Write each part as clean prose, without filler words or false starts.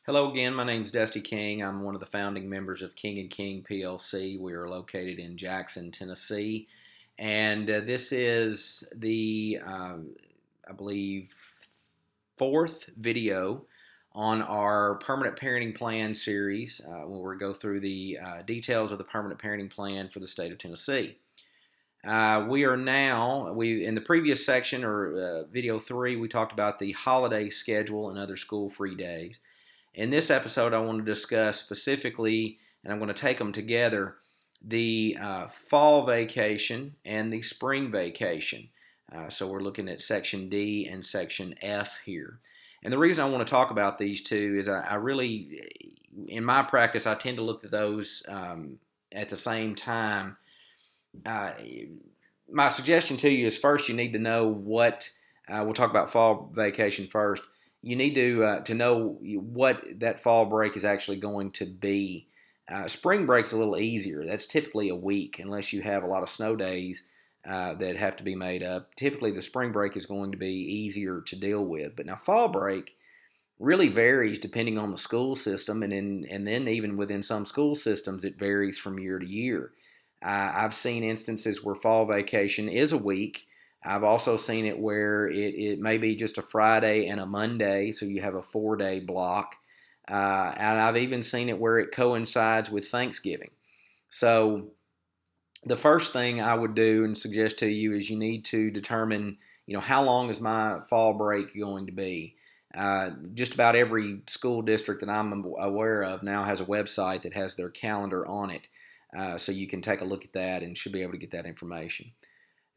Hello again, my name is Dusty King. I'm one of the founding members of King and King PLC. We are located in Jackson, Tennessee. And this is I believe, fourth video on our Permanent Parenting Plan series, where we go through the details of the Permanent Parenting Plan for the state of Tennessee. We in the previous section, or video 3, we talked about the holiday schedule and other school-free days. In this episode, I want to discuss specifically, and I'm going to take them together, the fall vacation and the spring vacation. So we're looking at section D and section F here. And the reason I want to talk about these two is I really, in my practice, I tend to look at those at the same time. uh, my suggestion to you is, first you need to know what we'll talk about fall vacation first. You need to know what that fall break is actually going to be. Spring break's a little easier. That's typically a week, unless you have a lot of snow days that have to be made up. Typically, the spring break is going to be easier to deal with. But now, fall break really varies depending on the school system, and then even within some school systems, it varies from year to year. I've seen instances where fall vacation is a week. I've also seen it where it may be just a Friday and a Monday, so you have a 4-day block. And I've even seen it where it coincides with Thanksgiving. So the first thing I would do and suggest to you is you need to determine, how long is my fall break going to be? Just about every school district that I'm aware of now has a website that has their calendar on it. So you can take a look at that and should be able to get that information.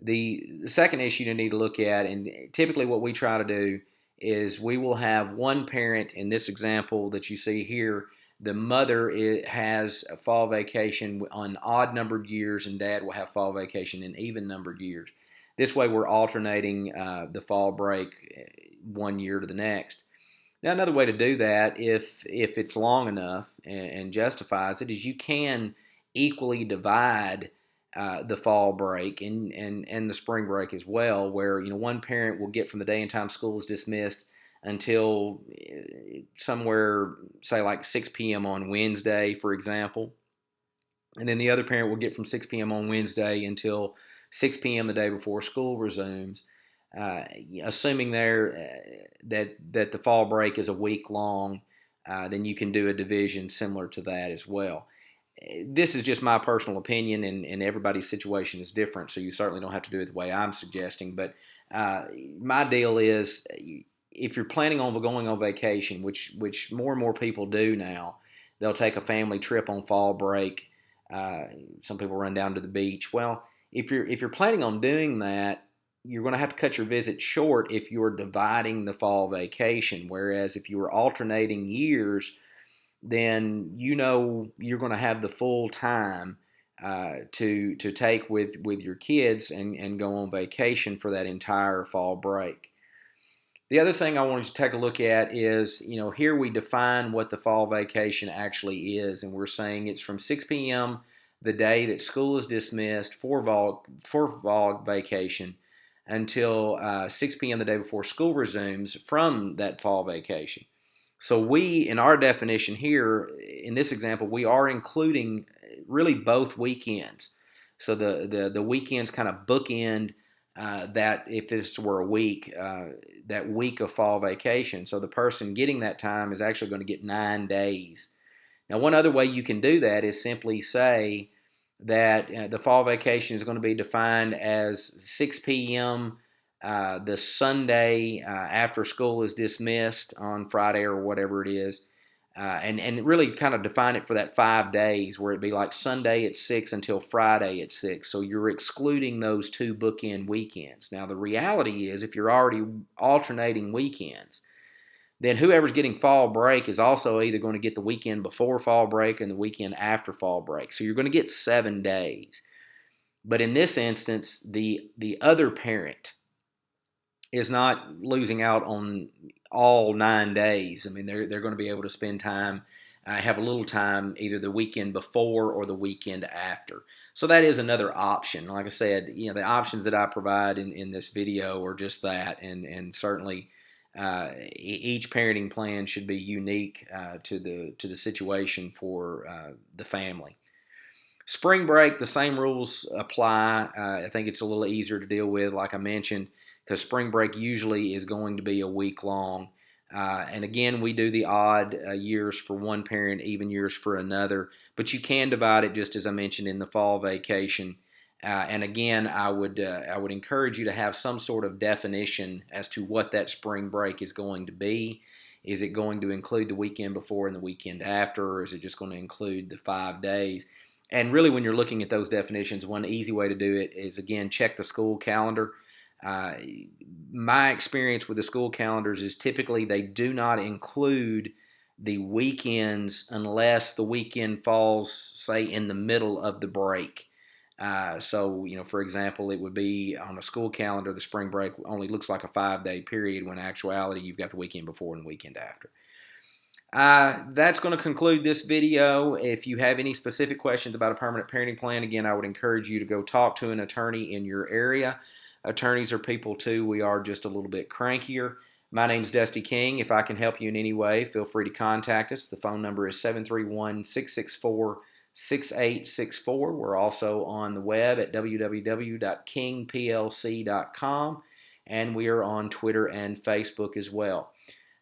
The second issue you need to look at, and typically what we try to do, is we will have one parent in this example that you see here. The mother has a fall vacation on odd numbered years, and dad will have fall vacation in even numbered years. This way we're alternating the fall break one year to the next. Now, another way to do that, if it's long enough and justifies it, is you can equally divide the fall break and the spring break as well, where one parent will get from the day and time school is dismissed until somewhere, say like 6 p.m. on Wednesday, for example, and then the other parent will get from 6 p.m. on Wednesday until 6 p.m. the day before school resumes. Assuming that the fall break is a week long, then you can do a division similar to that as well. This is just my personal opinion, and everybody's situation is different, so you certainly don't have to do it the way I'm suggesting. But my deal is, if you're planning on going on vacation, which more and more people do now, they'll take a family trip on fall break. Some people run down to the beach. Well, if you're planning on doing that, you're going to have to cut your visit short if you're dividing the fall vacation. Whereas if you were alternating years, then you're going to have the full time to take with your kids and go on vacation for that entire fall break. The other thing I wanted to take a look at is, here we define what the fall vacation actually is, and we're saying it's from 6 p.m. the day that school is dismissed for fall vacation until 6 p.m. the day before school resumes from that fall vacation. So we, in our definition here, in this example, we are including really both weekends. So the weekends kind of bookend that, if this were a week, that week of fall vacation. So the person getting that time is actually going to get 9 days. Now, one other way you can do that is simply say that the fall vacation is going to be defined as 6 p.m. The Sunday after school is dismissed on Friday or whatever it is, and really kind of define it for that 5 days, where it'd be like Sunday at 6 until Friday at 6. So you're excluding those two bookend weekends. Now, the reality is, if you're already alternating weekends, then whoever's getting fall break is also either going to get the weekend before fall break and the weekend after fall break. So you're going to get 7 days. But in this instance, the other parent is not losing out on all 9 days. I mean, they're going to be able to spend time, have a little time either the weekend before or the weekend after. So that is another option. Like I said, the options that I provide in this video are just that, and certainly Each parenting plan should be unique to the situation for the family. Spring break, the same rules apply. I think it's a little easier to deal with, like I mentioned, because spring break usually is going to be a week long. And again, we do the odd years for one parent, even years for another. But you can divide it, just as I mentioned, in the fall vacation. And again, I would encourage you to have some sort of definition as to what that spring break is going to be. Is it going to include the weekend before and the weekend after, or is it just going to include the 5 days? And really, when you're looking at those definitions, one easy way to do it is, again, check the school calendar. Uh, my experience with the school calendars is typically they do not include the weekends unless the weekend falls, say, in the middle of the break. So, for example, it would be on a school calendar, the spring break only looks like a 5 day period when in actuality you've got the weekend before and the weekend after. That's going to conclude this video. If you have any specific questions about a permanent parenting plan, again, I would encourage you to go talk to an attorney in your area. Attorneys are people too. We are just a little bit crankier. My name's Dusty King. If I can help you in any way, feel free to contact us. The phone number is 731-664-6864. We're also on the web at www.kingplc.com, and we are on Twitter and Facebook as well.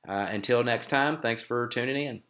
Until next time, thanks for tuning in.